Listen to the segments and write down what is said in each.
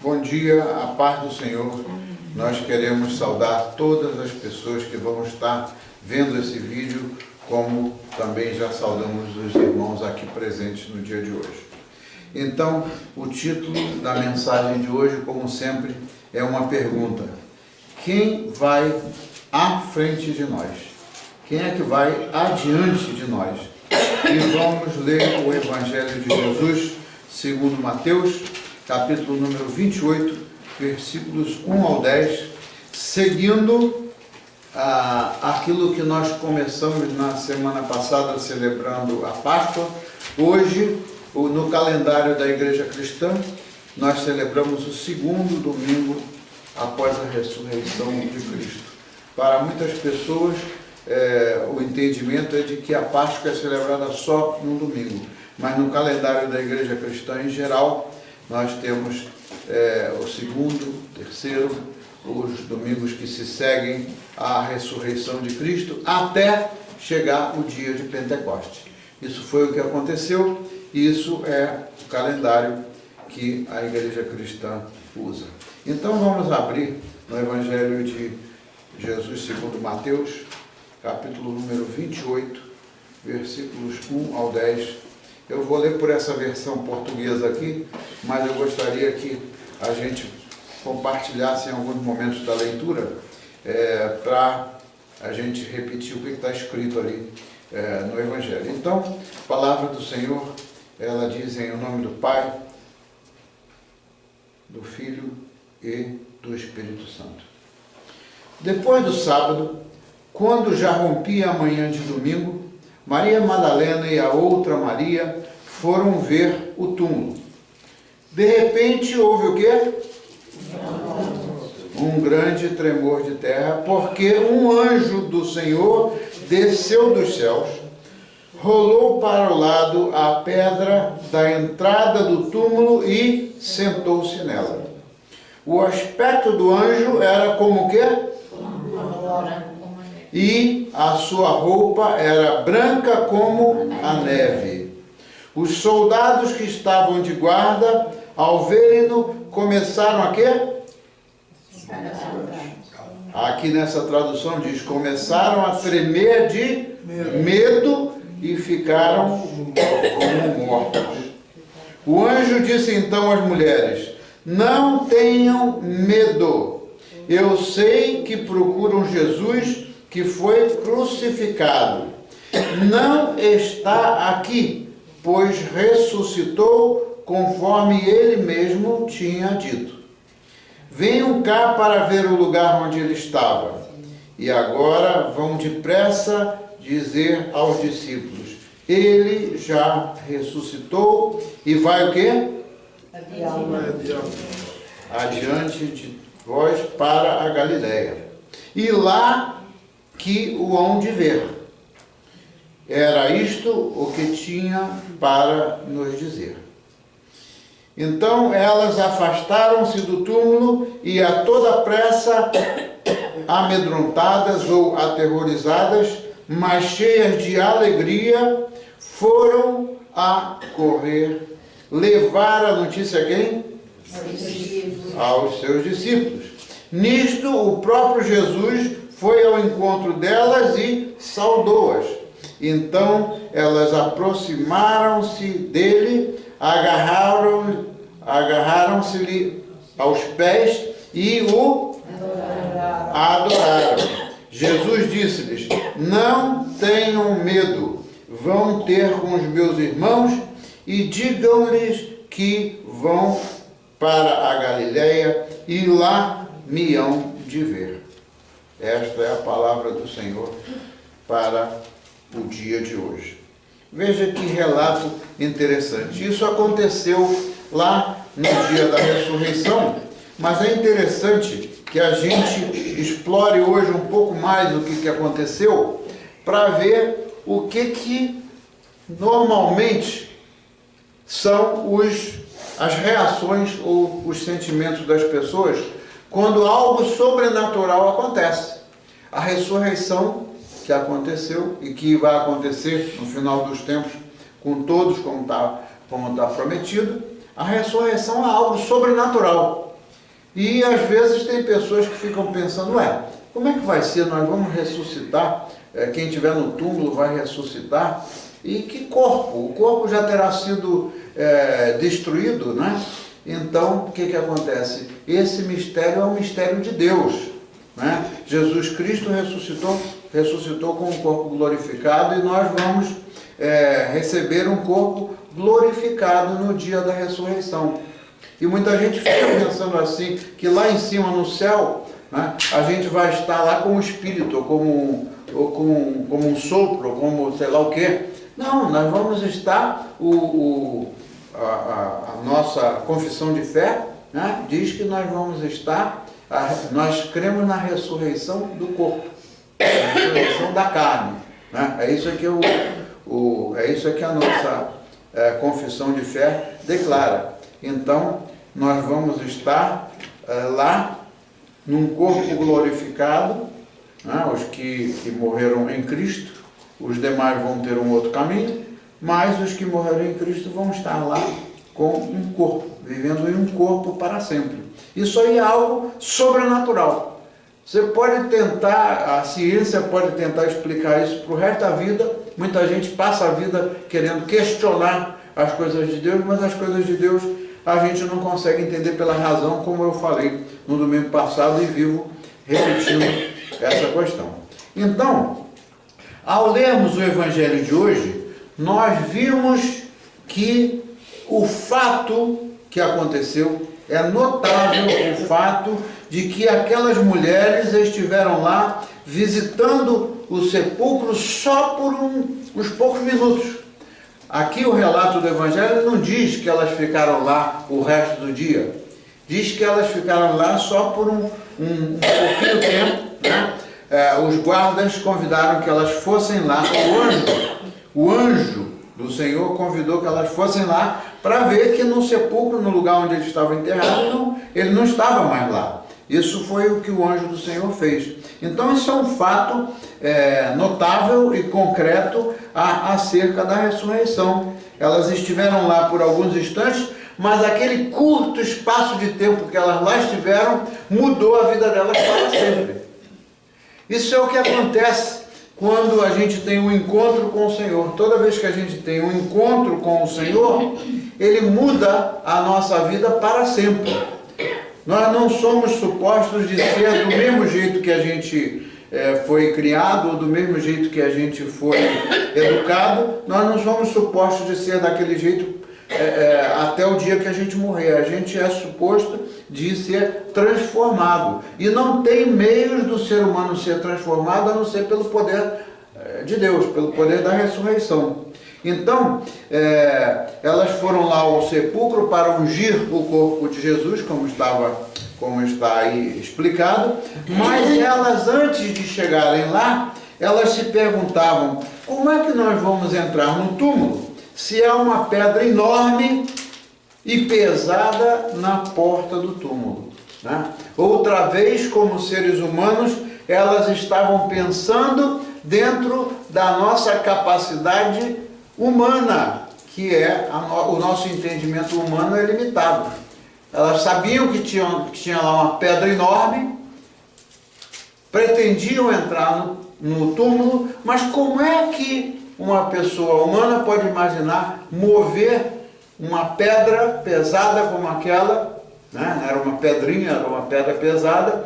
Bom dia, a paz do Senhor. Nós queremos saudar todas as pessoas que vão estar vendo esse vídeo, como também já saudamos os irmãos aqui presentes no dia de hoje. Então, o título da mensagem de hoje, como sempre, é uma pergunta. Quem vai à frente de nós? Quem é que vai adiante de nós? E vamos ler o Evangelho de Jesus, segundo Mateus, capítulo número 28, versículos 1 ao 10, seguindo aquilo que nós começamos na semana passada, celebrando a Páscoa. Hoje, no calendário da Igreja Cristã, nós celebramos o segundo domingo após a ressurreição de Cristo. Para muitas pessoas, o entendimento é de que a Páscoa é celebrada só no domingo, mas no calendário da Igreja Cristã em geral, nós temos o segundo, terceiro, os domingos que se seguem à ressurreição de Cristo, até chegar o dia de Pentecostes. Isso foi o que aconteceu, e isso é o calendário que a Igreja Cristã usa. Então vamos abrir no Evangelho de Jesus segundo Mateus, capítulo número 28, versículos 1 ao 10. Eu vou ler por essa versão portuguesa aqui, mas eu gostaria que a gente compartilhasse em alguns momentos da leitura, para a gente repetir o que está escrito ali no Evangelho. Então, a palavra do Senhor, ela diz em nome do Pai, do Filho e do Espírito Santo. Depois do sábado, quando já rompia a manhã de domingo, Maria Madalena e a outra Maria foram ver o túmulo. De repente houve o quê? Um grande tremor de terra, porque um anjo do Senhor desceu dos céus, rolou para o lado a pedra da entrada do túmulo e sentou-se nela. O aspecto do anjo era como o quê? E a sua roupa era branca como a neve. Os soldados que estavam de guarda, ao verem-no, começaram a quê? Aqui nessa tradução diz, começaram a tremer de medo e ficaram como mortos. O anjo disse então às mulheres, não tenham medo, eu sei que procuram Jesus que foi crucificado. Não está aqui, pois ressuscitou conforme ele mesmo tinha dito. Venham cá para ver o lugar onde ele estava. E agora vão depressa dizer aos discípulos, ele já ressuscitou e vai o quê? Adiante de vós para a Galileia. E lá que o hão de ver. Era isto o que tinha para nos dizer. Então elas afastaram-se do túmulo e a toda pressa, amedrontadas ou aterrorizadas, mas cheias de alegria, foram a correr, levar a notícia a quem? Aos seus discípulos. Nisto o próprio Jesus foi ao encontro delas e saudou-as. Então elas aproximaram-se dele, agarraram-se-lhe aos pés e o adoraram. Jesus disse-lhes, não tenham medo, vão ter com os meus irmãos e digam-lhes que vão para a Galileia e lá me hão de ver. Esta é a palavra do Senhor para o dia de hoje. Veja que relato interessante. Isso aconteceu lá no dia da ressurreição, mas é interessante que a gente explore hoje um pouco mais o que aconteceu para ver o que normalmente são as reações ou os sentimentos das pessoas quando algo sobrenatural acontece. A ressurreição que aconteceu e que vai acontecer no final dos tempos com todos, como está prometido, a ressurreição é algo sobrenatural. E às vezes tem pessoas que ficam pensando, como é que vai ser? Nós vamos ressuscitar, quem estiver no túmulo vai ressuscitar. E que corpo? O corpo já terá sido destruído, né? Então, o que acontece? Esse mistério é um mistério de Deus, né? Jesus Cristo ressuscitou com um corpo glorificado e nós vamos receber um corpo glorificado no dia da ressurreição. E muita gente fica pensando assim, que lá em cima no céu, né, a gente vai estar lá com o Espírito, ou como um sopro, ou como sei lá o quê. Não, nós vamos estar, a nossa confissão de fé, né, diz que nós vamos estar, nós cremos na ressurreição do corpo, na ressurreição da carne. Né? É isso que a nossa confissão de fé declara. Então, nós vamos estar lá num corpo glorificado, né? Os que morreram em Cristo, os demais vão ter um outro caminho, mas os que morreram em Cristo vão estar lá com um corpo, vivendo em um corpo para sempre. Isso aí é algo sobrenatural. Você pode tentar, a ciência pode tentar explicar isso para o resto da vida. Muita gente passa a vida querendo questionar as coisas de Deus, mas as coisas de Deus a gente não consegue entender pela razão, como eu falei no domingo passado e vivo repetindo essa questão. Então, ao lermos o Evangelho de hoje, nós vimos que o fato que aconteceu é notável, o fato de que aquelas mulheres estiveram lá visitando o sepulcro só por uns poucos minutos. Aqui o relato do Evangelho não diz que elas ficaram lá o resto do dia. Diz que elas ficaram lá só por um pouquinho tempo, né? Os guardas convidaram que elas fossem lá. O anjo do Senhor convidou que elas fossem lá para ver que no sepulcro, no lugar onde ele estava enterrado, ele não estava mais lá. Isso foi o que o anjo do Senhor fez. Então isso é um fato notável e concreto acerca da ressurreição. Elas estiveram lá por alguns instantes, mas aquele curto espaço de tempo que elas lá estiveram mudou a vida delas para sempre. Isso é o que acontece quando a gente tem um encontro com o Senhor. Toda vez que a gente tem um encontro com o Senhor, Ele muda a nossa vida para sempre. Nós não somos supostos de ser do mesmo jeito que a gente foi criado, ou do mesmo jeito que a gente foi educado. Nós não somos supostos de ser daquele jeito até o dia que a gente morrer. A gente é suposto de ser transformado. E não tem meios do ser humano ser transformado a não ser pelo poder de Deus, pelo poder da ressurreição. Então, elas foram lá ao sepulcro para ungir o corpo de Jesus, como está aí explicado, mas elas, antes de chegarem lá, elas se perguntavam, como é que nós vamos entrar no túmulo se há uma pedra enorme e pesada na porta do túmulo, né? Outra vez, como seres humanos, elas estavam pensando dentro da nossa capacidade humana, que o nosso entendimento humano é limitado. Elas sabiam que tinha lá uma pedra enorme, pretendiam entrar no túmulo, mas como é que uma pessoa humana pode imaginar mover uma pedra pesada como aquela, né? Era uma pedrinha, era uma pedra pesada,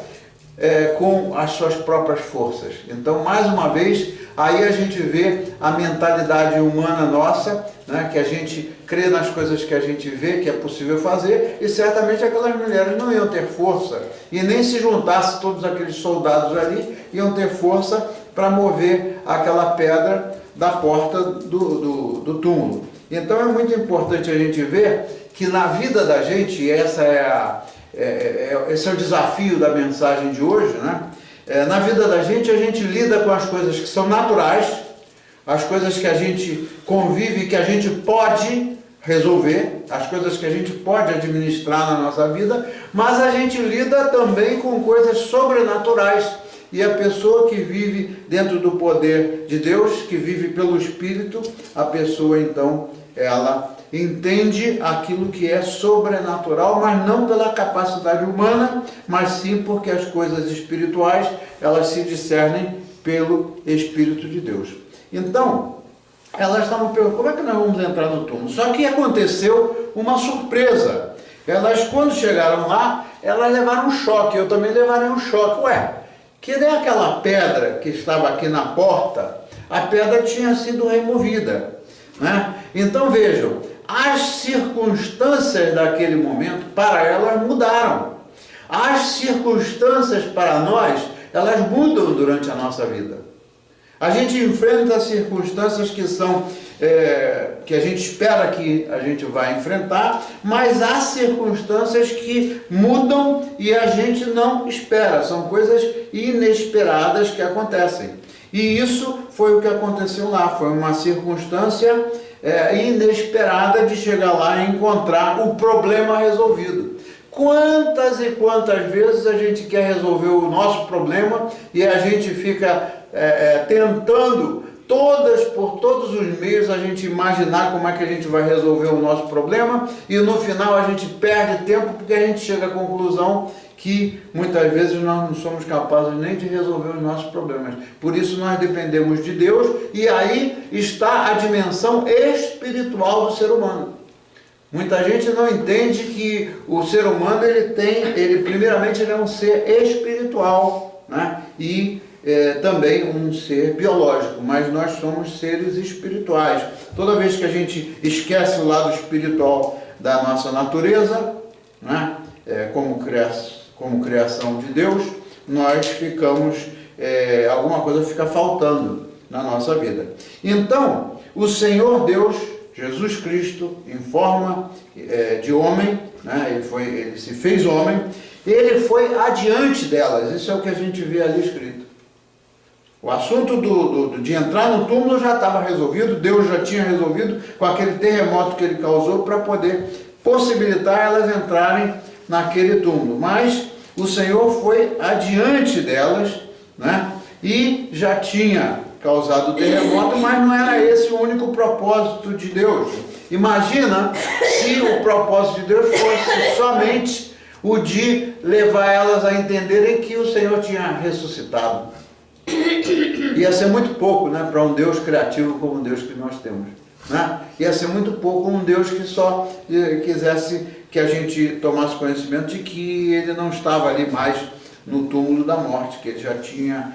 com as suas próprias forças. Então, mais uma vez, aí a gente vê a mentalidade humana nossa, né? Que a gente crê nas coisas que a gente vê que é possível fazer, e certamente aquelas mulheres não iam ter força, e nem se juntasse todos aqueles soldados ali, iam ter força para mover aquela pedra da porta do túmulo. Então é muito importante a gente ver que na vida da gente, e esse é o desafio da mensagem de hoje, né? Na vida da gente, a gente lida com as coisas que são naturais, as coisas que a gente convive, que a gente pode resolver, as coisas que a gente pode administrar na nossa vida, mas a gente lida também com coisas sobrenaturais. E a pessoa que vive dentro do poder de Deus, que vive pelo Espírito, a pessoa então, ela entende aquilo que é sobrenatural, mas não pela capacidade humana, mas sim porque as coisas espirituais, elas se discernem pelo Espírito de Deus. Então, elas estavam perguntando, como é que nós vamos entrar no túmulo? Só que aconteceu uma surpresa. Elas, quando chegaram lá, elas levaram um choque, eu também levarei um choque. Ué, que nem aquela pedra que estava aqui na porta, a pedra tinha sido removida, né? Então vejam, as circunstâncias daquele momento para elas mudaram. As circunstâncias para nós, elas mudam durante a nossa vida. A gente enfrenta circunstâncias que são, que a gente espera que a gente vai enfrentar, mas há circunstâncias que mudam e a gente não espera. São coisas inesperadas que acontecem. E isso foi o que aconteceu lá. Foi uma circunstância inesperada de chegar lá e encontrar o problema resolvido. Quantas e quantas vezes a gente quer resolver o nosso problema e a gente fica tentando por todos os meios a gente imaginar como é que a gente vai resolver o nosso problema e no final a gente perde tempo porque a gente chega à conclusão que muitas vezes nós não somos capazes nem de resolver os nossos problemas. Por isso nós dependemos de Deus e aí está a dimensão espiritual do ser humano. Muita gente não entende que o ser humano, primeiramente ele é um ser espiritual, né? E também um ser biológico, mas nós somos seres espirituais. Toda vez que a gente esquece o lado espiritual da nossa natureza, né? Como criação de Deus, nós ficamos, alguma coisa fica faltando na nossa vida. Então, o Senhor Deus, Jesus Cristo, em forma de homem, né? Ele se fez homem, ele foi adiante delas, isso é o que a gente vê ali escrito. O assunto de entrar no túmulo já estava resolvido, Deus já tinha resolvido com aquele terremoto que ele causou para poder possibilitar elas entrarem naquele túmulo. Mas o Senhor foi adiante delas, né? E já tinha causado o terremoto, mas não era esse o único propósito de Deus. Imagina se o propósito de Deus fosse somente o de levar elas a entenderem que o Senhor tinha ressuscitado. Ia ser muito pouco, né, para um Deus criativo como o Deus que nós temos, né? Ia ser muito pouco um Deus que só quisesse que a gente tomasse conhecimento de que ele não estava ali mais no túmulo da morte, que ele já tinha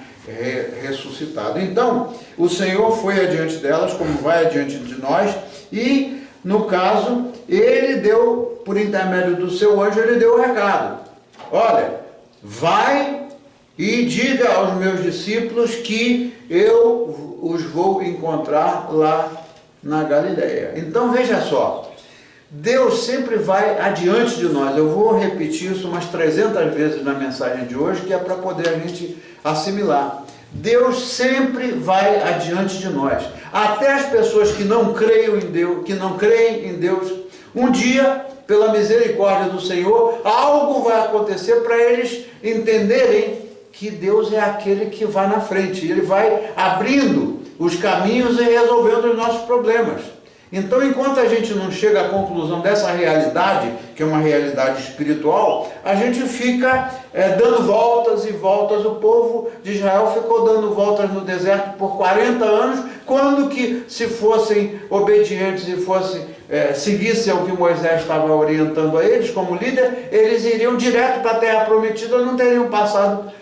ressuscitado. Então, o Senhor foi adiante delas, como vai adiante de nós, e, no caso, ele deu, por intermédio do seu anjo, ele deu o recado. Olha, vai e diga aos meus discípulos que eu os vou encontrar lá na Galileia. Então, veja só, Deus sempre vai adiante de nós. Eu vou repetir isso umas 300 vezes na mensagem de hoje, que é para poder a gente assimilar. Deus sempre vai adiante de nós. Até as pessoas que não creem em Deus, um dia, pela misericórdia do Senhor, algo vai acontecer para eles entenderem que Deus é aquele que vai na frente. Ele vai abrindo os caminhos e resolvendo os nossos problemas. Então, enquanto a gente não chega à conclusão dessa realidade, que é uma realidade espiritual, a gente fica dando voltas e voltas. O povo de Israel ficou dando voltas no deserto por 40 anos, quando que, se fossem obedientes e seguissem o que Moisés estava orientando a eles como líder, eles iriam direto para a terra prometida, não teriam passado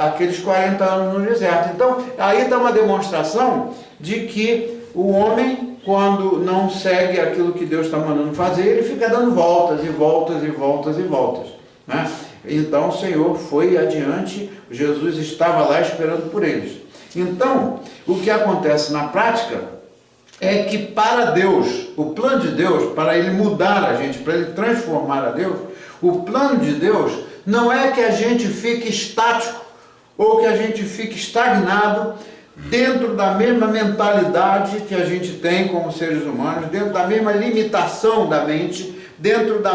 aqueles 40 anos no deserto. Então, aí está uma demonstração de que o homem, quando não segue aquilo que Deus está mandando fazer, ele fica dando voltas e voltas e voltas e voltas, né? Então o Senhor foi adiante, Jesus estava lá esperando por eles. Então, o que acontece na prática é que para Deus, o plano de Deus, para ele mudar a gente, para ele transformar a Deus, o plano de Deus não é que a gente fique estático ou que a gente fique estagnado dentro da mesma mentalidade que a gente tem como seres humanos, dentro da mesma limitação da mente, dentro da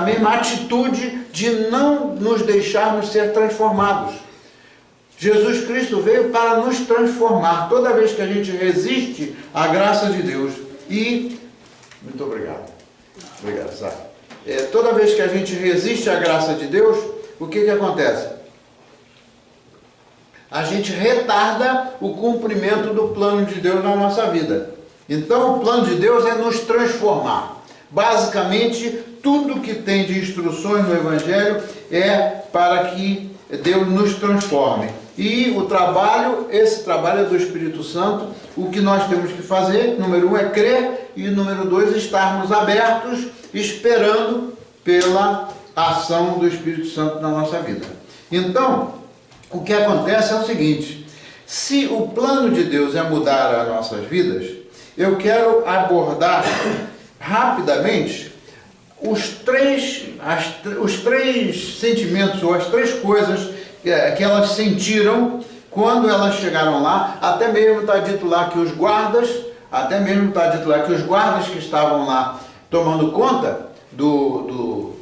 mesma atitude de não nos deixarmos ser transformados. Jesus Cristo veio para nos transformar. Toda vez que a gente resiste à graça de Deus e Muito obrigado. Obrigado, Zé. Toda vez que a gente resiste à graça de Deus, o que acontece? A gente retarda o cumprimento do plano de Deus na nossa vida. Então, o plano de Deus é nos transformar. Basicamente, tudo que tem de instruções no Evangelho é para que Deus nos transforme. E o trabalho, esse trabalho é do Espírito Santo. O que nós temos que fazer, número 1, é crer, e número 2, estarmos abertos, esperando pela ação do Espírito Santo na nossa vida. Então, o que acontece é o seguinte: se o plano de Deus é mudar as nossas vidas, eu quero abordar rapidamente os três sentimentos, ou as três coisas que elas sentiram quando elas chegaram lá. Até mesmo está dito lá que os guardas, que estavam lá tomando conta do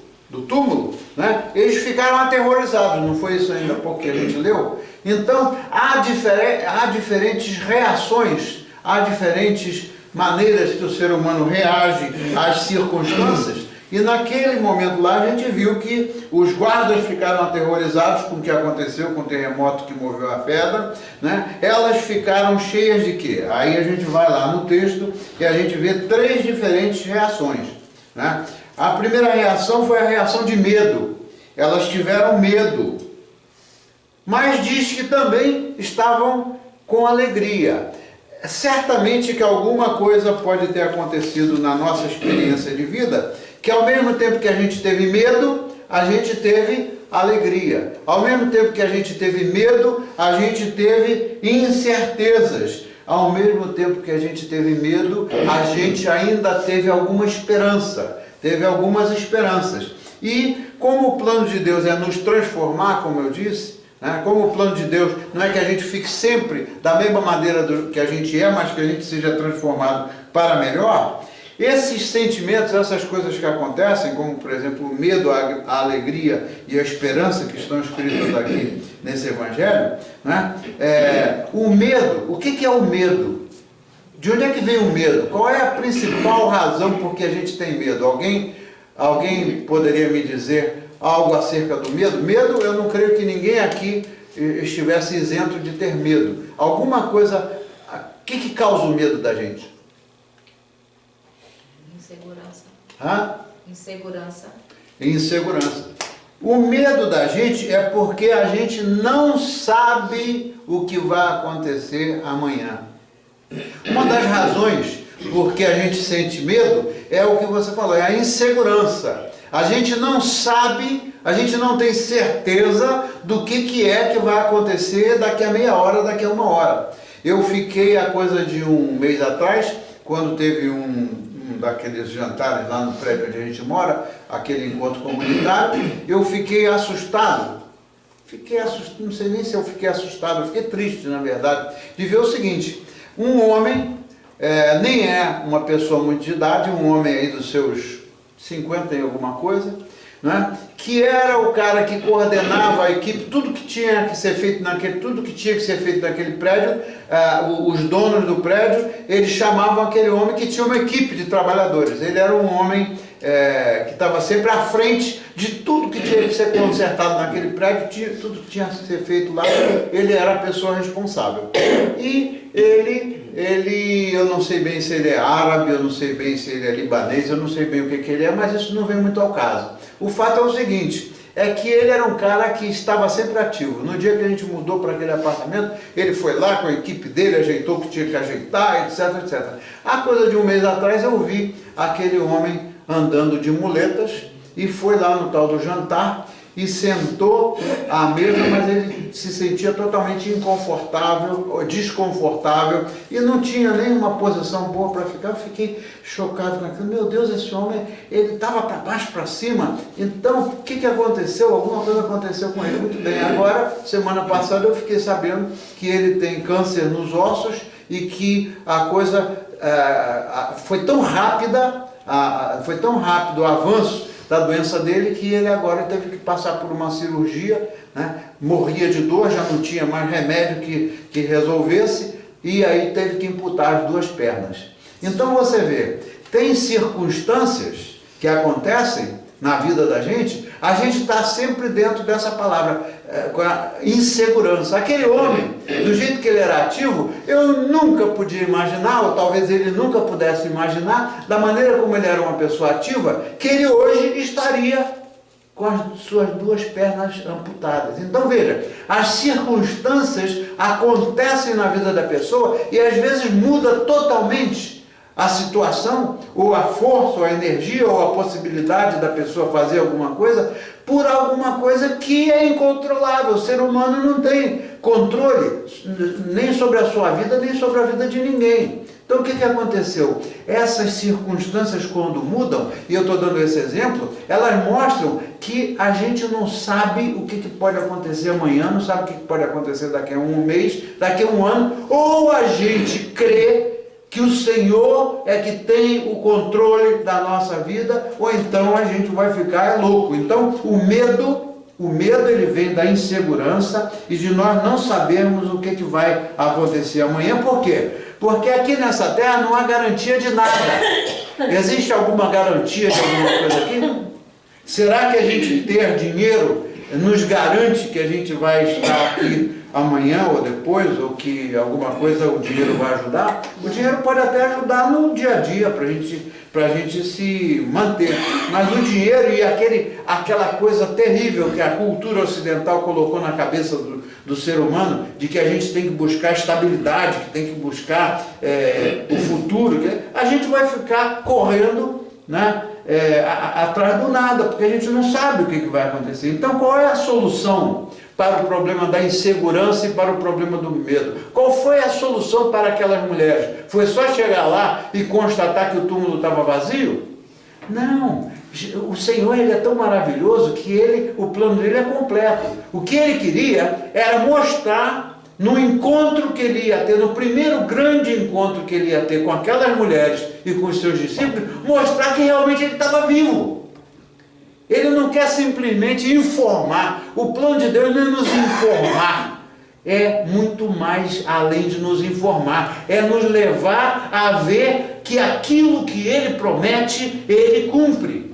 túmulo, né, eles ficaram aterrorizados. Não foi isso ainda há pouco que a gente leu? Então, há diferentes reações, há diferentes maneiras que o ser humano reage às circunstâncias. E naquele momento lá a gente viu que os guardas ficaram aterrorizados com o que aconteceu com o terremoto que moveu a pedra, né? Elas ficaram cheias de quê? Aí a gente vai lá no texto e a gente vê três diferentes reações, né? A primeira reação foi a reação de medo. Elas tiveram medo, mas diz que também estavam com alegria. Certamente que alguma coisa pode ter acontecido na nossa experiência de vida, que ao mesmo tempo que a gente teve medo, a gente teve alegria. Ao mesmo tempo que a gente teve medo, a gente teve incertezas. Ao mesmo tempo que a gente teve medo, a gente ainda teve alguma esperança. Teve algumas esperanças. E como o plano de Deus é nos transformar, como eu disse, né, como o plano de Deus não é que a gente fique sempre da mesma maneira que a gente é, mas que a gente seja transformado para melhor, esses sentimentos, essas coisas que acontecem, como por exemplo o medo, a alegria e a esperança que estão escritos aqui nesse Evangelho, né, o medo, o que é o medo? De onde é que vem o medo? Qual é a principal razão por que a gente tem medo? Alguém poderia me dizer algo acerca do medo? Medo, eu não creio que ninguém aqui estivesse isento de ter medo. Alguma coisa, o que causa o medo da gente? Insegurança. Insegurança. Insegurança. O medo da gente é porque a gente não sabe o que vai acontecer amanhã. Uma das razões por que a gente sente medo é o que você falou, é a insegurança. A gente não sabe, a gente não tem certeza do que é que vai acontecer daqui a meia hora, daqui a uma hora. Eu fiquei há coisa de um mês atrás, quando teve um daqueles jantares lá no prédio onde a gente mora, aquele encontro comunitário, eu fiquei assustado. Não sei nem se eu fiquei assustado, eu fiquei triste, na verdade, de ver o seguinte: um homem, nem é uma pessoa muito de idade, um homem aí dos seus 50 e alguma coisa, né, que era o cara que coordenava a equipe, tudo que tinha que ser feito naquele prédio, os donos do prédio, eles chamavam aquele homem que tinha uma equipe de trabalhadores. Ele era um homem que estava sempre à frente de tudo que tinha que ser consertado naquele prédio, tudo que tinha que ser feito lá, ele era a pessoa responsável. E ele, eu não sei bem se ele é árabe, eu não sei bem se ele é libanês, eu não sei bem o que ele é, mas isso não vem muito ao caso. O fato é o seguinte, é que ele era um cara que estava sempre ativo. No dia que a gente mudou para aquele apartamento, ele foi lá com a equipe dele, ajeitou o que tinha que ajeitar, etc, etc. Há coisa de um mês atrás eu vi aquele homem andando de muletas e foi lá no tal do jantar e sentou à mesa, mas ele se sentia totalmente inconfortável, desconfortável, e não tinha nenhuma posição boa para ficar. Eu fiquei chocado com aquilo. Meu Deus, esse homem, ele estava para baixo, para cima. Então, o que aconteceu? Alguma coisa aconteceu com ele. Muito bem, agora, semana passada, eu fiquei sabendo que ele tem câncer nos ossos e que a coisa foi tão rápida, foi tão rápido o avanço da doença dele, que ele agora teve que passar por uma cirurgia, né? Morria de dor, já não tinha mais remédio que resolvesse, e aí teve que amputar as duas pernas. Então você vê, tem circunstâncias que acontecem na vida da gente, a gente está sempre dentro dessa palavra, com a insegurança. Aquele homem, do jeito que ele era ativo, eu nunca podia imaginar, ou talvez ele nunca pudesse imaginar, da maneira como ele era uma pessoa ativa, que ele hoje estaria com as suas 2 pernas amputadas. Então veja, as circunstâncias acontecem na vida da pessoa e às vezes muda totalmente a situação, ou a força, ou a energia, ou a possibilidade da pessoa fazer alguma coisa, por alguma coisa que é incontrolável. O ser humano não tem controle nem sobre a sua vida, nem sobre a vida de ninguém. Então o que aconteceu? Essas circunstâncias, quando mudam, e eu estou dando esse exemplo, elas mostram que a gente não sabe o que pode acontecer amanhã, não sabe o que pode acontecer daqui a um mês, daqui a um ano, ou a gente crê que o Senhor é que tem o controle da nossa vida, ou então a gente vai ficar louco. Então o medo ele vem da insegurança e de nós não sabermos o que vai acontecer amanhã. Por quê? Porque aqui nessa terra não há garantia de nada. Existe alguma garantia de alguma coisa aqui? Será que a gente ter dinheiro nos garante que a gente vai estar aqui amanhã ou depois, ou que alguma coisa o dinheiro vai ajudar? O dinheiro pode até ajudar no dia a dia, para a gente se manter. Mas o dinheiro e aquela coisa terrível que a cultura ocidental colocou na cabeça do ser humano, de que a gente tem que buscar estabilidade, que tem que buscar o futuro, a gente vai ficar correndo, né, atrás do nada, porque a gente não sabe o que vai acontecer. Então qual é a solução para o problema da insegurança e para o problema do medo? Qual foi a solução para aquelas mulheres? Foi só chegar lá e constatar que o túmulo estava vazio? Não, o Senhor ele é tão maravilhoso que o plano dele é completo. O que ele queria era mostrar no encontro que ele ia ter, no primeiro grande encontro que ele ia ter com aquelas mulheres e com os seus discípulos, mostrar que realmente ele estava vivo. Ele não quer simplesmente informar. O plano de Deus não é nos informar, é muito mais além de nos informar, é nos levar a ver que aquilo que ele promete, ele cumpre.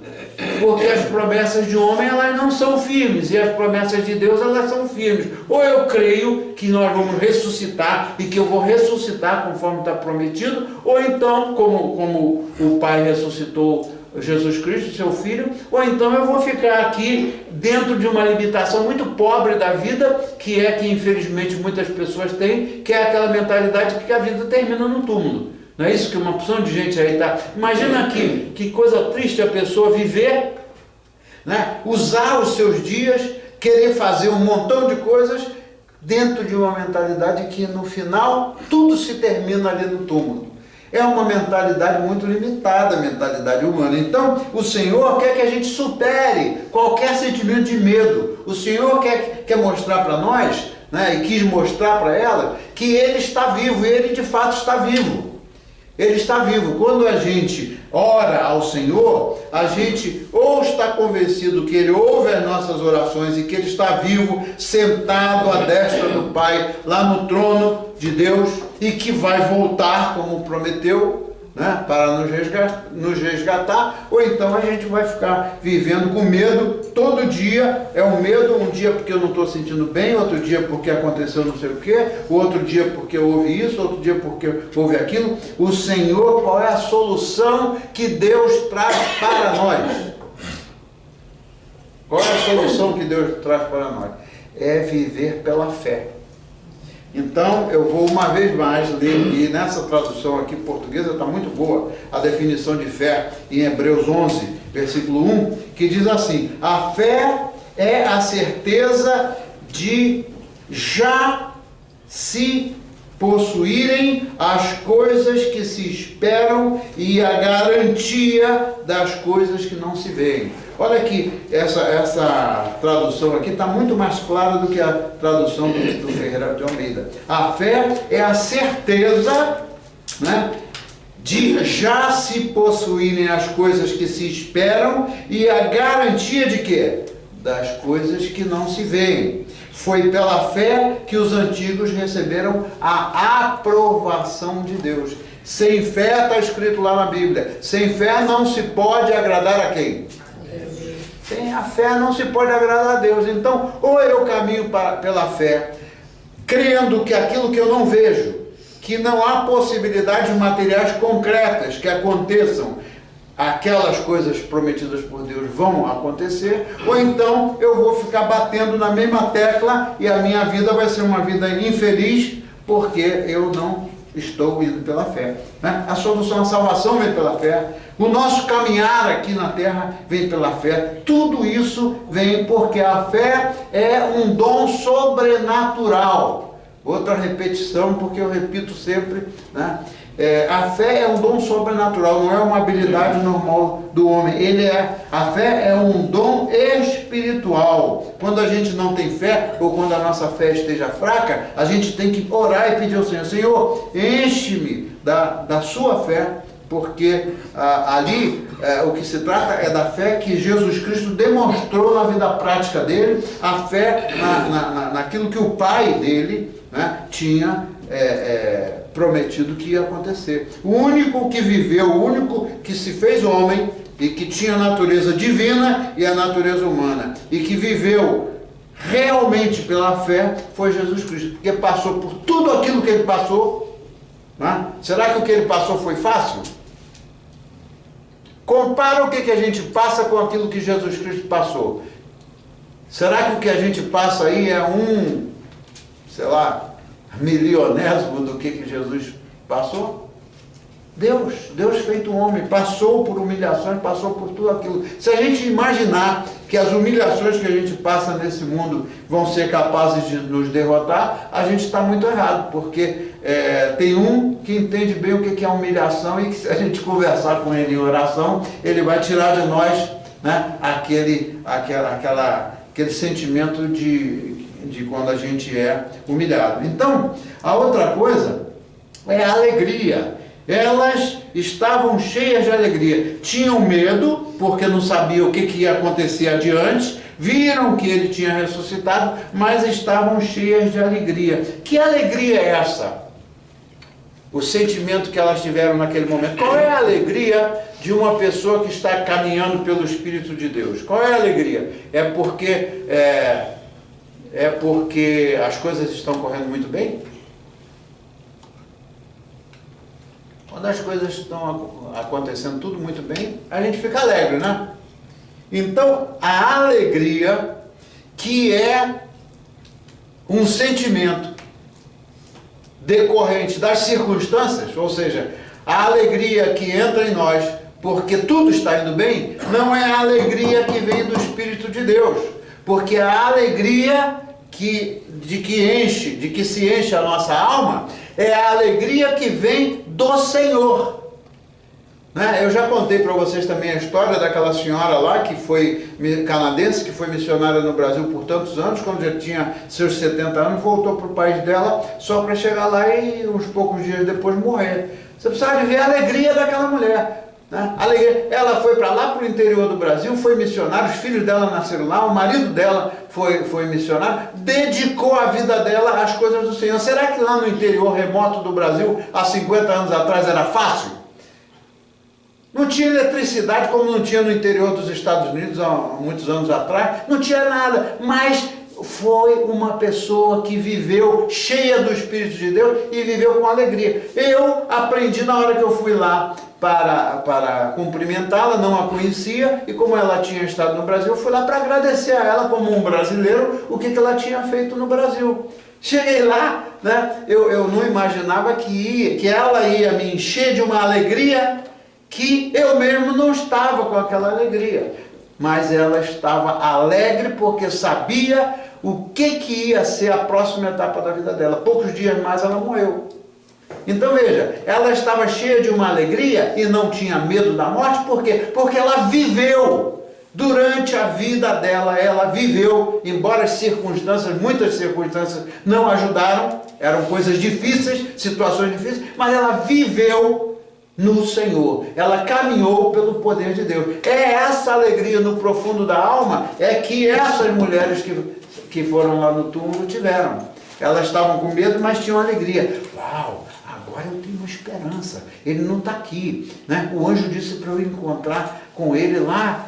Porque as promessas de homem, elas não são firmes, e as promessas de Deus, elas são firmes. Ou eu creio que nós vamos ressuscitar, e que eu vou ressuscitar conforme está prometido, ou então, como o Pai ressuscitou Jesus Cristo, seu Filho, ou então eu vou ficar aqui dentro de uma limitação muito pobre da vida, que infelizmente muitas pessoas têm, que é aquela mentalidade de que a vida termina no túmulo. Não é isso que uma opção de gente aí está? Imagina aqui, que coisa triste a pessoa viver, né? Usar os seus dias, querer fazer um montão de coisas dentro de uma mentalidade que no final tudo se termina ali no túmulo. É uma mentalidade muito limitada, a mentalidade humana. Então, o Senhor quer que a gente supere qualquer sentimento de medo. O Senhor quer mostrar para nós, né, e quis mostrar para ela, que Ele está vivo, e Ele de fato está vivo. Ele está vivo. Quando a gente ora ao Senhor, a gente ou está convencido que Ele ouve as nossas orações e que Ele está vivo, sentado à destra do Pai, lá no trono de Deus, e que vai voltar, como prometeu, né, para nos resgatar, ou então a gente vai ficar vivendo com medo todo dia. É um medo, um dia porque eu não estou sentindo bem, outro dia porque aconteceu não sei o que, outro dia porque houve isso, outro dia porque houve aquilo. O Senhor, qual é a solução que Deus traz para nós? Qual é a solução que Deus traz para nós? É viver pela fé. Então, eu vou uma vez mais ler, e nessa tradução aqui portuguesa está muito boa, a definição de fé em Hebreus 11, versículo 1, que diz assim: a fé é a certeza de já se possuírem as coisas que se esperam e a garantia das coisas que não se veem. Olha aqui, essa tradução aqui está muito mais clara do que a tradução do Ferreira de Almeida. A fé é a certeza, né, de já se possuírem as coisas que se esperam e a garantia de quê? Das coisas que não se veem. Foi pela fé que os antigos receberam a aprovação de Deus. Sem fé, está escrito lá na Bíblia, sem fé não se pode agradar a quem? Sem a fé não se pode agradar a Deus. Então, ou eu caminho pela fé, crendo que aquilo que eu não vejo, que não há possibilidades materiais concretas que aconteçam, aquelas coisas prometidas por Deus vão acontecer, ou então eu vou ficar batendo na mesma tecla e a minha vida vai ser uma vida infeliz, porque eu não estou indo pela fé. Né? A solução, a salvação vem pela fé, o nosso caminhar aqui na terra vem pela fé, tudo isso vem porque a fé é um dom sobrenatural. Outra repetição, porque eu repito sempre, né? A fé é um dom sobrenatural, não é uma habilidade normal do homem. A fé é um dom espiritual. Quando a gente não tem fé, ou quando a nossa fé esteja fraca, a gente tem que orar e pedir ao Senhor: Senhor, enche-me da sua fé, porque ali o que se trata é da fé que Jesus Cristo demonstrou na vida prática dele, a fé naquilo que o Pai dele, né, tinha prometido que ia acontecer. O único que viveu, o único que se fez homem e que tinha a natureza divina e a natureza humana e que viveu realmente pela fé foi Jesus Cristo, porque passou por tudo aquilo que ele passou, né? Será que o que ele passou foi fácil? Compara o que a gente passa com aquilo que Jesus Cristo passou. Será que o que a gente passa aí é sei lá, milionésimo do que Jesus passou? Deus feito homem, passou por humilhações, passou por tudo aquilo. Se a gente imaginar que as humilhações que a gente passa nesse mundo vão ser capazes de nos derrotar, a gente está muito errado, porque tem um que entende bem o que é humilhação e que, se a gente conversar com ele em oração, ele vai tirar de nós, né, aquele sentimento de quando a gente é humilhado. Então, a outra coisa é a alegria. Elas estavam cheias de alegria. Tinham medo, porque não sabiam o que ia acontecer adiante. Viram que ele tinha ressuscitado, mas estavam cheias de alegria. Que alegria é essa? O sentimento que elas tiveram naquele momento. Qual é a alegria de uma pessoa que está caminhando pelo Espírito de Deus? Qual é a alegria? É porque as coisas estão correndo muito bem? Quando as coisas estão acontecendo tudo muito bem, a gente fica alegre, né? Então, a alegria, que é um sentimento decorrente das circunstâncias, ou seja, a alegria que entra em nós porque tudo está indo bem, não é a alegria que vem do Espírito de Deus, porque a alegria de que se enche a nossa alma é a alegria que vem do Senhor. Né? Eu já contei para vocês também a história daquela senhora lá, que foi canadense, que foi missionária no Brasil por tantos anos, quando já tinha seus 70 anos, voltou para o país dela só para chegar lá e uns poucos dias depois morrer. Você precisava de ver a alegria daquela mulher. Né? Ela foi para lá, para o interior do Brasil, foi missionária, os filhos dela nasceram lá, o marido dela foi missionário, dedicou a vida dela às coisas do Senhor. Será que lá no interior remoto do Brasil, há 50 anos atrás, era fácil? Não tinha eletricidade como não tinha no interior dos Estados Unidos há muitos anos atrás, não tinha nada, mas foi uma pessoa que viveu cheia do Espírito de Deus e viveu com alegria. Eu aprendi na hora que eu fui lá para cumprimentá-la, não a conhecia, e como ela tinha estado no Brasil, eu fui lá para agradecer a ela, como um brasileiro, o que ela tinha feito no Brasil. Cheguei lá, né, eu não imaginava que ela ia me encher de uma alegria que eu mesmo não estava com aquela alegria. Mas ela estava alegre porque sabia o que ia ser a próxima etapa da vida dela. Poucos dias mais ela morreu. Então veja, ela estava cheia de uma alegria e não tinha medo da morte. Por quê? Porque ela viveu. Durante a vida dela, ela viveu, embora muitas circunstâncias não ajudaram, eram coisas difíceis, situações difíceis, mas ela viveu no Senhor, ela caminhou pelo poder de Deus. É essa alegria no profundo da alma que essas mulheres que foram lá no túmulo tiveram. Elas estavam com medo, mas tinham alegria. Uau, agora eu tenho uma esperança, ele não está aqui, né? O anjo disse para eu encontrar com ele lá,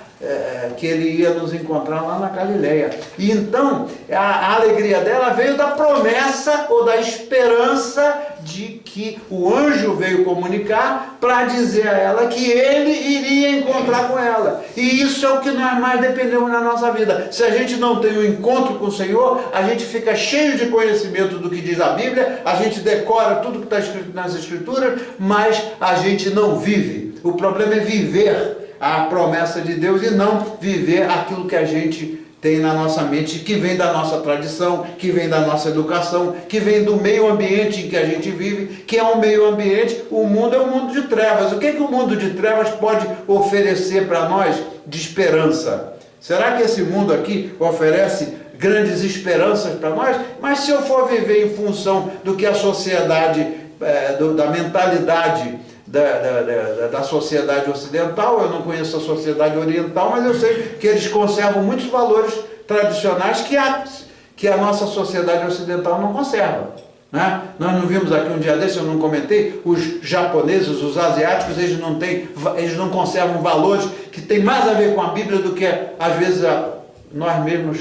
que ele ia nos encontrar lá na Galileia. E então, a alegria dela veio da promessa ou da esperança de que o anjo veio comunicar para dizer a ela que ele iria encontrar com ela. E isso é o que nós mais dependemos na nossa vida. Se a gente não tem um encontro com o Senhor, a gente fica cheio de conhecimento do que diz a Bíblia, a gente decora tudo que está escrito nas Escrituras, mas a gente não vive. O problema é viver a promessa de Deus e não viver aquilo que a gente tem na nossa mente, que vem da nossa tradição, que vem da nossa educação, que vem do meio ambiente em que a gente vive, que é um meio ambiente, o mundo é um mundo de trevas. O que o mundo de trevas pode oferecer para nós de esperança? Será que esse mundo aqui oferece grandes esperanças para nós? Mas se eu for viver em função do que a sociedade, da mentalidade da sociedade ocidental, eu não conheço a sociedade oriental, mas eu sei que eles conservam muitos valores tradicionais que a nossa sociedade ocidental não conserva, né? Nós não vimos aqui um dia desse, eu não comentei, os japoneses, os asiáticos, eles não conservam valores que têm mais a ver com a Bíblia do que às vezes nós mesmos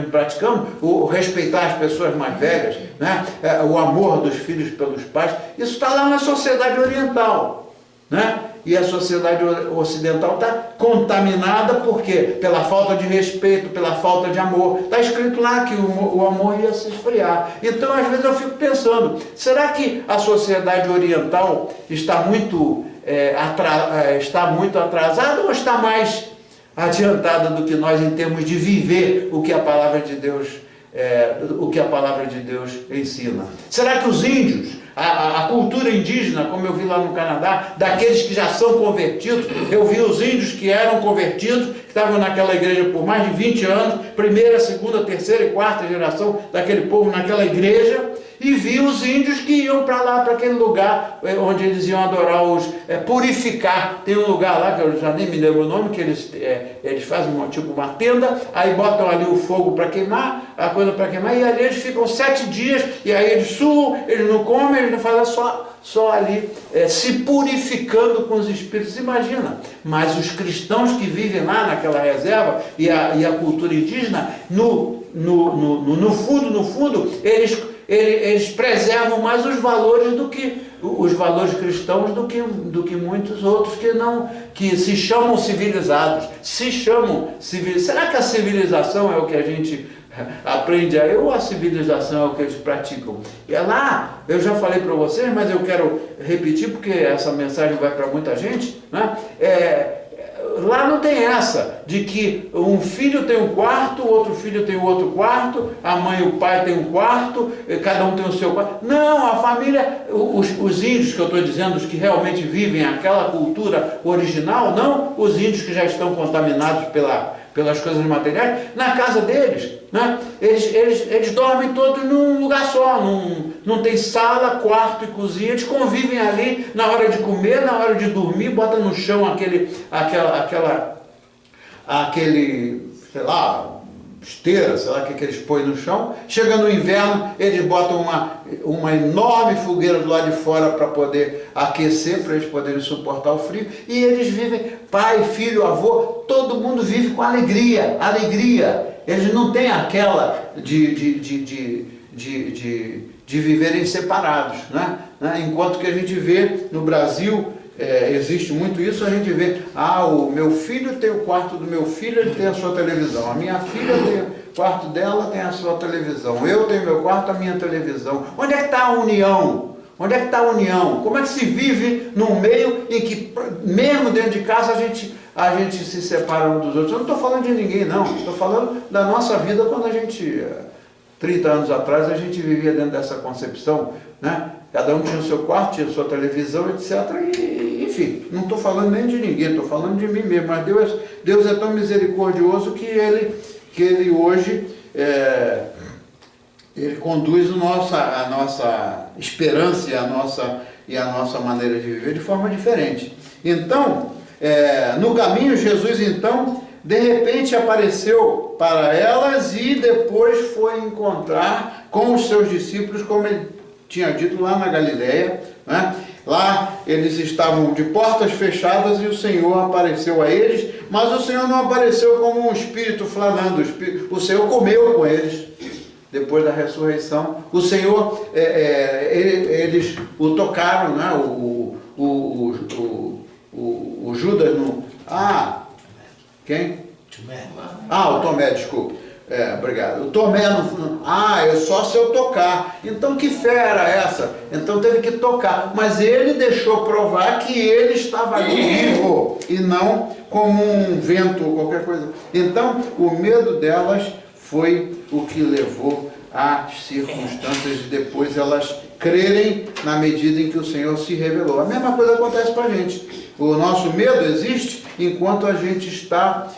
praticamos, o respeitar as pessoas mais velhas, né? O amor dos filhos pelos pais. Isso está lá na sociedade oriental, né? E a sociedade ocidental está contaminada por quê? Pela falta de respeito, pela falta de amor. Está escrito lá que o amor ia se esfriar. Então, às vezes eu fico pensando, será que a sociedade oriental está muito atrasada ou está mais adiantada do que nós em termos de viver o que a palavra de Deus ensina? Será que os índios, a cultura indígena, como eu vi lá no Canadá, daqueles que já são convertidos, eu vi os índios que eram convertidos, que estavam naquela igreja por mais de 20 anos, primeira, segunda, terceira e quarta geração daquele povo naquela igreja, e vi os índios que iam para lá, para aquele lugar onde eles iam adorar purificar. Tem um lugar lá, que eu já nem me lembro o nome, que eles fazem uma tenda, aí botam ali o fogo para queimar, a coisa para queimar, e ali eles ficam 7 dias, e aí eles suam, eles não comem, eles não fazem, só ali se purificando com os espíritos. Imagina, mas os cristãos que vivem lá naquela reserva, e a cultura indígena, no fundo, eles preservam mais os valores os valores cristãos do que muitos outros que se chamam civilizados. Será que a civilização é o que a gente aprende aí, ou a civilização é o que eles praticam? E lá, eu já falei para vocês, mas eu quero repetir porque essa mensagem vai para muita gente, né? Lá não tem essa de que um filho tem um quarto, o outro filho tem outro quarto, a mãe e o pai tem um quarto, cada um tem o seu quarto. Não, a família, os índios que eu estou dizendo, os que realmente vivem aquela cultura original, não os índios que já estão contaminados pelas coisas materiais, na casa deles, né? Eles dormem todos num lugar só, não tem sala, quarto e cozinha, eles convivem ali na hora de comer, na hora de dormir, botam no chão aquele, sei lá, esteira, sei lá o que eles põem no chão. Chega no inverno, eles botam uma enorme fogueira do lado de fora para poder aquecer, para eles poderem suportar o frio, e eles vivem, pai, filho, avô, todo mundo vive com alegria. Eles não têm aquela de viverem separados, né? Enquanto que a gente vê no Brasil, existe muito isso, a gente vê, o meu filho tem o quarto do meu filho, ele tem a sua televisão, a minha filha tem o quarto dela, tem a sua televisão, eu tenho meu quarto, a minha televisão. Onde é que está a união? Onde é que está a união? Como é que se vive num meio em que, mesmo dentro de casa, a gente se separa um dos outros? Eu não estou falando de ninguém, não, estou falando da nossa vida quando a gente, 30 anos atrás, a gente vivia dentro dessa concepção, né? Cada um tinha o seu quarto, tinha a sua televisão, etc. E, enfim, não estou falando nem de ninguém, estou falando de mim mesmo. Mas Deus é tão misericordioso que Ele hoje Ele conduz a nossa esperança e a nossa maneira de viver de forma diferente. Então, no caminho, Jesus, então, de repente apareceu para elas e depois foi encontrar com os seus discípulos, como ele tinha dito lá na Galileia, né? Lá eles estavam de portas fechadas e o Senhor apareceu a eles, mas o Senhor não apareceu como um espírito flanando, o Senhor comeu com eles depois da ressurreição. O Senhor, eles o tocaram, né? O Judas no... Quem? Tomé. O Tomé, desculpa. Obrigado. O Tomé é só se eu tocar. Então que fé era essa? Então teve que tocar. Mas ele deixou provar que ele estava ali vivo e não como um vento ou qualquer coisa. Então o medo delas foi o que levou às circunstâncias de depois elas crerem na medida em que o Senhor se revelou. A mesma coisa acontece com a gente. O nosso medo existe enquanto a gente está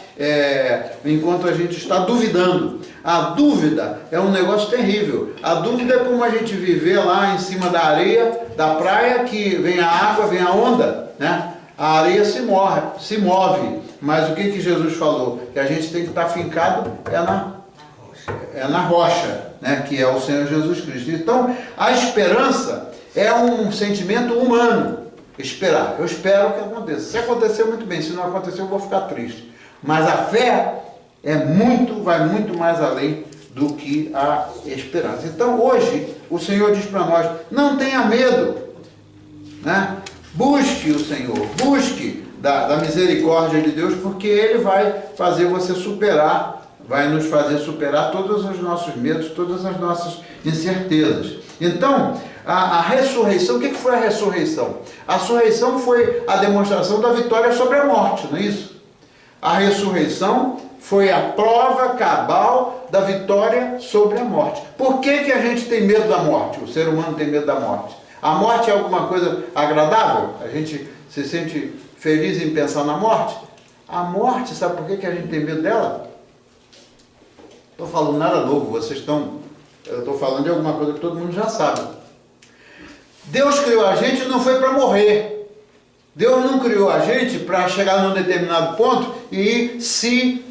duvidando. A dúvida é um negócio terrível. A dúvida é como a gente viver lá em cima da areia, da praia, que vem a água, vem a onda, né? A areia se move. Mas o que Jesus falou? Que a gente tem que estar fincado na rocha, né? Que é o Senhor Jesus Cristo. Então, a esperança é um sentimento humano. Esperar. Eu espero que aconteça. Se acontecer, muito bem. Se não acontecer, eu vou ficar triste. Mas a fé vai muito mais além do que a esperança. Então, hoje, o Senhor diz para nós, não tenha medo, né? Busque o Senhor, busque da misericórdia de Deus, porque Ele vai fazer você superar, vai nos fazer superar todos os nossos medos, todas as nossas incertezas. Então, a ressurreição, o que foi a ressurreição? A ressurreição foi a demonstração da vitória sobre a morte, não é isso? A ressurreição foi a prova cabal da vitória sobre a morte. Por que a gente tem medo da morte? O ser humano tem medo da morte. A morte é alguma coisa agradável? A gente se sente feliz em pensar na morte? A morte, sabe por que a gente tem medo dela? Estou falando nada novo, eu estou falando de alguma coisa que todo mundo já sabe. Deus criou a gente não foi para morrer. Deus não criou a gente para chegar num determinado ponto e se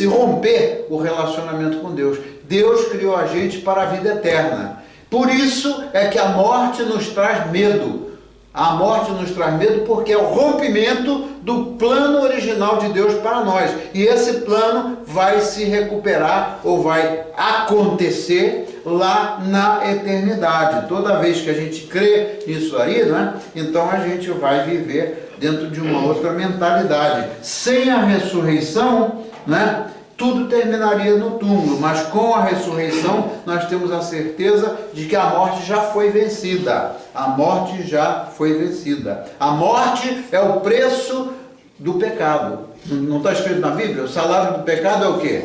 romper o relacionamento com Deus. Deus criou a gente para a vida eterna. Por isso é que a morte nos traz medo. A morte nos traz medo porque é o rompimento do plano original de Deus para nós. E esse plano vai se recuperar ou vai acontecer lá na eternidade. Toda vez que a gente crê nisso aí, né? Então a gente vai viver dentro de uma outra mentalidade. Sem a ressurreição, né? Tudo terminaria no túmulo, mas com a ressurreição nós temos a certeza de que a morte já foi vencida. A morte já foi vencida. A morte é o preço do pecado. Não está escrito na Bíblia? O salário do pecado é o quê?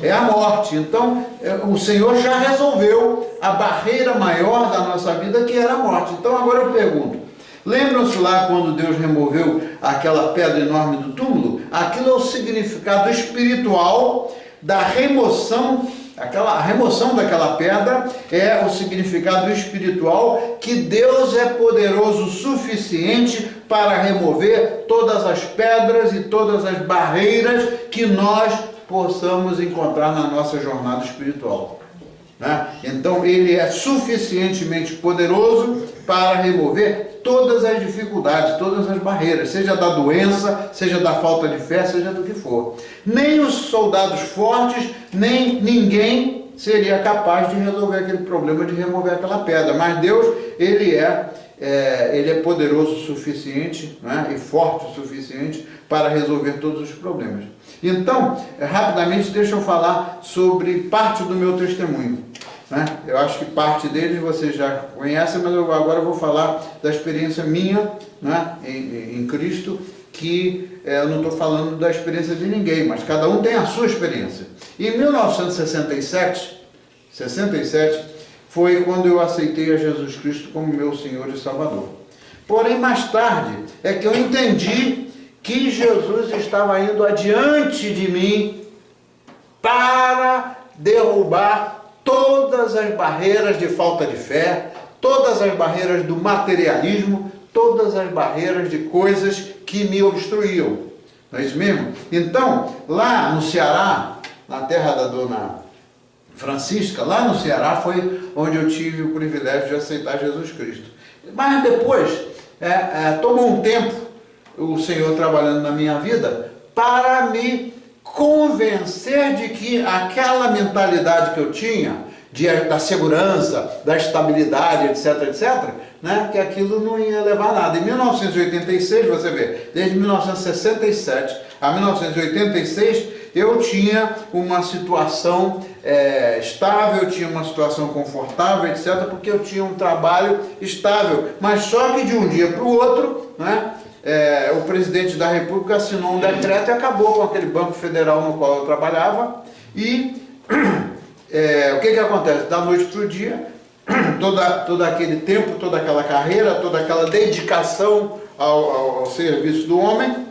É a morte. Então, o Senhor já resolveu a barreira maior da nossa vida, que era a morte. Então, agora eu pergunto, lembram-se lá quando Deus removeu aquela pedra enorme do túmulo? Aquilo é o significado espiritual da remoção, a remoção daquela pedra é o significado espiritual que Deus é poderoso o suficiente para remover todas as pedras e todas as barreiras que nós possamos encontrar na nossa jornada espiritual. Né? Então Ele é suficientemente poderoso para remover todas as dificuldades, todas as barreiras, seja da doença, seja da falta de fé, seja do que for. Nem os soldados fortes, nem ninguém seria capaz de resolver aquele problema, de remover aquela pedra. Mas Deus, Ele é poderoso o suficiente, né, e forte o suficiente para resolver todos os problemas. Então, rapidamente, deixa eu falar sobre parte do meu testemunho. Né? Eu acho que parte deles vocês já conhecem, mas agora eu vou falar da experiência minha, né, em Cristo, que eu não estou falando da experiência de ninguém, mas cada um tem a sua experiência. Em 1967, foi quando eu aceitei a Jesus Cristo como meu Senhor e Salvador. Porém, mais tarde, é que eu entendi que Jesus estava indo adiante de mim para derrubar todas as barreiras de falta de fé, todas as barreiras do materialismo, todas as barreiras de coisas que me obstruíam. Não é isso mesmo? Então, lá no Ceará, na terra da dona Francisca, lá no Ceará, foi onde eu tive o privilégio de aceitar Jesus Cristo. Mas depois, tomou um tempo, o Senhor trabalhando na minha vida, para me convencer de que aquela mentalidade que eu tinha, da segurança, da estabilidade, etc, etc, né, que aquilo não ia levar a nada. Em 1986, você vê, desde 1967 a 1986, eu tinha uma situação estável, tinha uma situação confortável, etc, porque eu tinha um trabalho estável. Mas só que de um dia para o outro, né, o presidente da República assinou um decreto e acabou com aquele Banco Federal no qual eu trabalhava. E o que acontece? Da noite para o dia, todo aquele tempo, toda aquela carreira, toda aquela dedicação ao serviço do homem,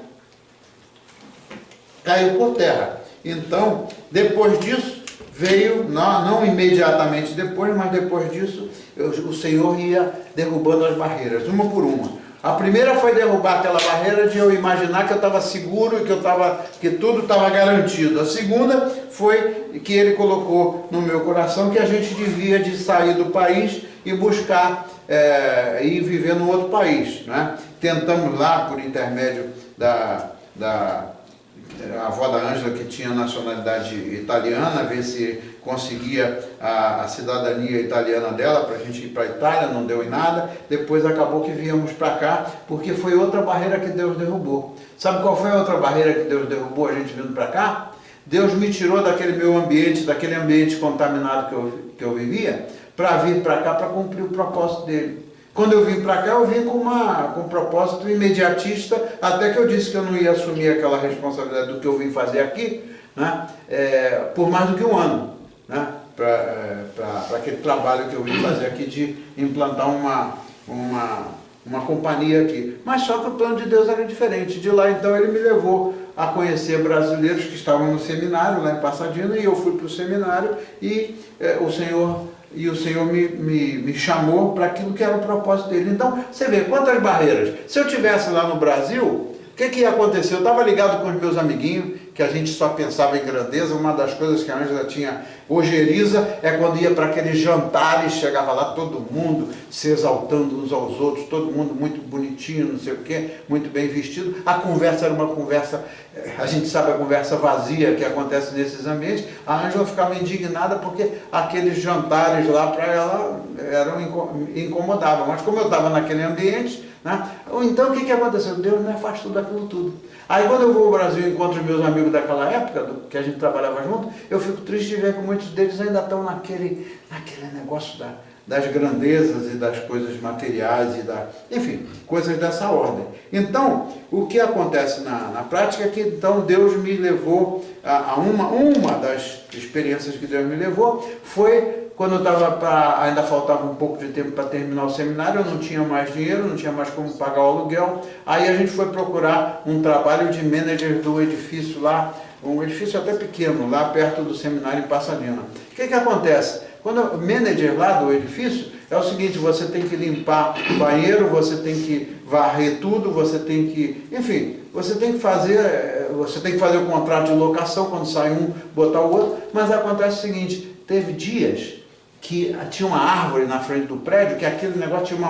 caiu por terra. Então, depois disso, veio, não imediatamente depois, mas depois disso, o Senhor ia derrubando as barreiras, uma por uma. A primeira foi derrubar aquela barreira de eu imaginar que eu estava seguro e que tudo estava garantido. A segunda foi que ele colocou no meu coração que a gente devia de sair do país e buscar e viver num outro país, né? Tentamos lá, por intermédio da avó da Ângela, que tinha nacionalidade italiana, ver se conseguia a cidadania italiana dela para a gente ir para a Itália, não deu em nada. Depois acabou que viemos para cá, porque foi outra barreira que Deus derrubou. Sabe qual foi a outra barreira que Deus derrubou a gente vindo para cá? Deus me tirou daquele meu ambiente, daquele ambiente contaminado que eu vivia, para vir para cá para cumprir o propósito dele. Quando eu vim para cá, eu vim com um propósito imediatista, até que eu disse que eu não ia assumir aquela responsabilidade do que eu vim fazer aqui, né, por mais do que um ano, né, para aquele trabalho que eu vim fazer aqui de implantar uma companhia aqui. Mas só que o plano de Deus era diferente. De lá, então, ele me levou a conhecer brasileiros que estavam no seminário, lá em Passadina, e eu fui para o seminário e o Senhor me chamou para aquilo que era o propósito dele. Então, você vê quantas barreiras. Se eu estivesse lá no Brasil, o que ia acontecer? Eu estava ligado com os meus amiguinhos, que a gente só pensava em grandeza. Uma das coisas que a Ângela tinha ojeriza é quando ia para aqueles jantares, chegava lá todo mundo se exaltando uns aos outros, todo mundo muito bonitinho, não sei o quê, muito bem vestido. A conversa era uma conversa, a gente sabe a conversa vazia que acontece nesses ambientes. A Ângela ficava indignada porque aqueles jantares lá para ela incomodavam. Mas como eu estava naquele ambiente, né? Então o que aconteceu? Deus me afastou daquilo tudo. Aí quando eu vou ao Brasil e encontro meus amigos daquela época, que a gente trabalhava junto, eu fico triste de ver que muitos deles ainda estão naquele negócio das grandezas e das coisas materiais, enfim, coisas dessa ordem. Então, o que acontece na prática é que então Deus me levou a uma das experiências que Deus me levou, foi quando eu estava ainda faltava um pouco de tempo para terminar o seminário, eu não tinha mais dinheiro, não tinha mais como pagar o aluguel. Aí a gente foi procurar um trabalho de manager do edifício lá, um edifício até pequeno, lá perto do seminário em Passadina. O que acontece? Quando o manager lá do edifício, é o seguinte, você tem que limpar o banheiro, você tem que varrer tudo, você tem que, enfim, você tem que fazer o contrato de locação, quando sai um, botar o outro. Mas acontece o seguinte, teve dias que tinha uma árvore na frente do prédio, que aquele negócio tinha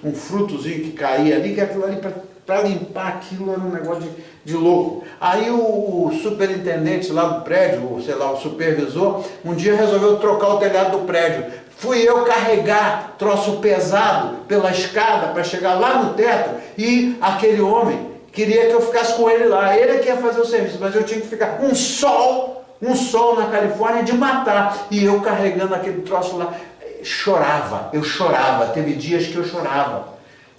um frutozinho que caía ali, que aquilo ali, para limpar aquilo, era um negócio de louco. Aí o superintendente lá do prédio, sei lá, o supervisor, um dia resolveu trocar o telhado do prédio. Fui eu carregar troço pesado pela escada para chegar lá no teto, e aquele homem queria que eu ficasse com ele lá. Ele é que ia fazer o serviço, mas eu tinha que ficar um sol na Califórnia de matar, e eu carregando aquele troço lá, eu chorava, teve dias que eu chorava.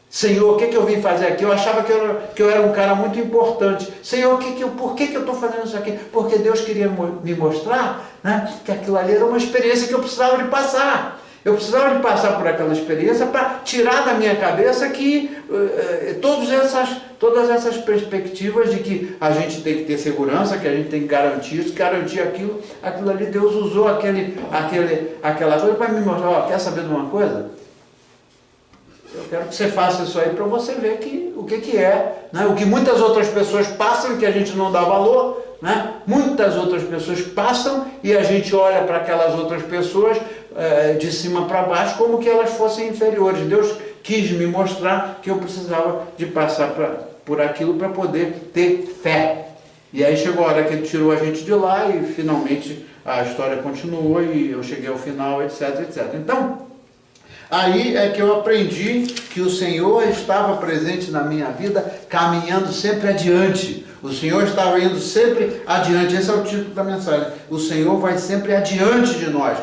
Senhor, o que eu vim fazer aqui? Eu achava que eu era um cara muito importante. Senhor, por que eu estou fazendo isso aqui? Porque Deus queria me mostrar, né, que aquilo ali era uma experiência que eu precisava de passar. Eu precisava de passar por aquela experiência para tirar da minha cabeça que todas essas perspectivas de que a gente tem que ter segurança, que a gente tem que garantir isso, garantir aquilo ali. Deus usou aquela coisa para me mostrar, ó, quer saber de uma coisa? Eu quero que você faça isso aí para você ver o que é, né? O que muitas outras pessoas passam e que a gente não dá valor, né? Muitas outras pessoas passam e a gente olha para aquelas outras pessoas de cima para baixo como que elas fossem inferiores. Deus quis me mostrar que eu precisava de passar por aquilo para poder ter fé. E aí chegou a hora que ele tirou a gente de lá e finalmente a história continuou e eu cheguei ao final, etc, etc. Então, aí é que eu aprendi que o Senhor estava presente na minha vida, caminhando sempre adiante. O Senhor estava indo sempre adiante. Esse é o título da mensagem. O Senhor vai sempre adiante de nós,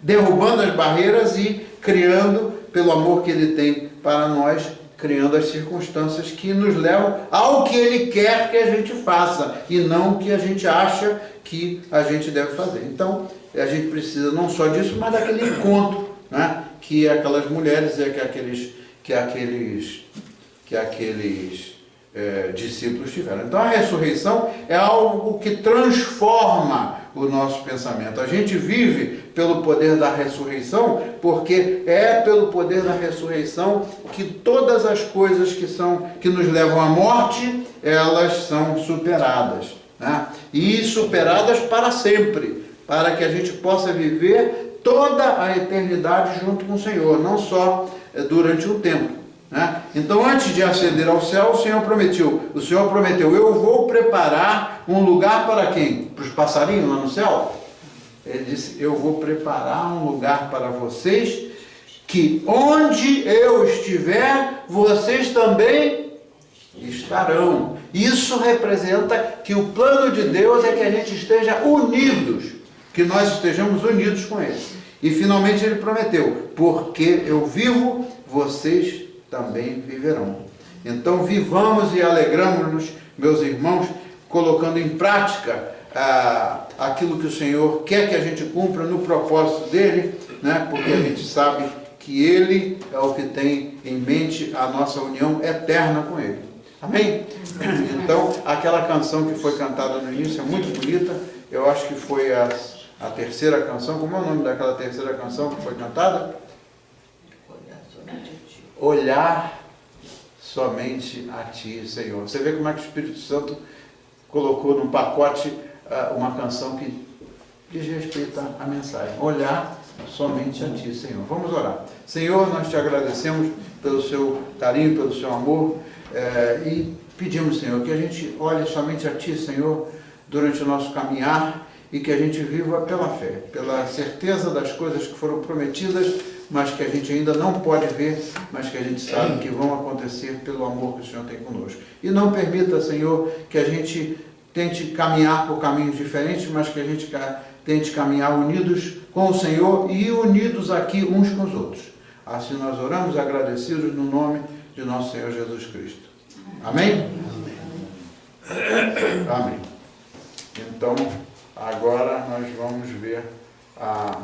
derrubando as barreiras e criando, pelo amor que Ele tem para nós, criando as circunstâncias que nos levam ao que Ele quer que a gente faça e não o que a gente acha que a gente deve fazer. Então, a gente precisa não só disso, mas daquele encontro, né? Que aquelas mulheres e que aqueles discípulos tiveram. Então, a ressurreição é algo que transforma o nosso pensamento. A gente vive pelo poder da ressurreição, porque é pelo poder da ressurreição que todas as coisas que nos levam à morte, elas são superadas, né? E superadas para sempre, para que a gente possa viver toda a eternidade junto com o Senhor, não só durante um tempo, né? Então, antes de ascender ao céu, o Senhor prometeu, eu vou preparar um lugar para quem? Para os passarinhos lá no céu? Ele disse, eu vou preparar um lugar para vocês, que onde eu estiver, vocês também estarão. Isso representa que o plano de Deus é que a gente esteja unidos, que nós estejamos unidos com Ele. E finalmente Ele prometeu, porque eu vivo, vocês também viverão. Então vivamos e alegramos-nos, meus irmãos, colocando em prática aquilo que o Senhor quer que a gente cumpra no propósito dEle, né? Porque a gente sabe que Ele é o que tem em mente a nossa união eterna com Ele. Amém? Então, aquela canção que foi cantada no início é muito bonita. Eu acho que foi a terceira canção. Como é o nome daquela terceira canção que foi cantada? Olhar somente a Ti, Senhor. Você vê como é que o Espírito Santo colocou num pacote uma canção que diz respeito à mensagem. Olhar somente a Ti, Senhor. Vamos orar. Senhor, nós Te agradecemos pelo Seu carinho, pelo Seu amor, e pedimos, Senhor, que a gente olhe somente a Ti, Senhor, durante o nosso caminhar, e que a gente viva pela fé, pela certeza das coisas que foram prometidas, mas que a gente ainda não pode ver, mas que a gente sabe que vão acontecer pelo amor que o Senhor tem conosco. E não permita, Senhor, que a gente tente caminhar por caminhos diferentes, mas que a gente tente caminhar unidos com o Senhor e unidos aqui uns com os outros. Assim nós oramos agradecidos no nome de nosso Senhor Jesus Cristo. Amém? Amém. Então, agora nós vamos ver a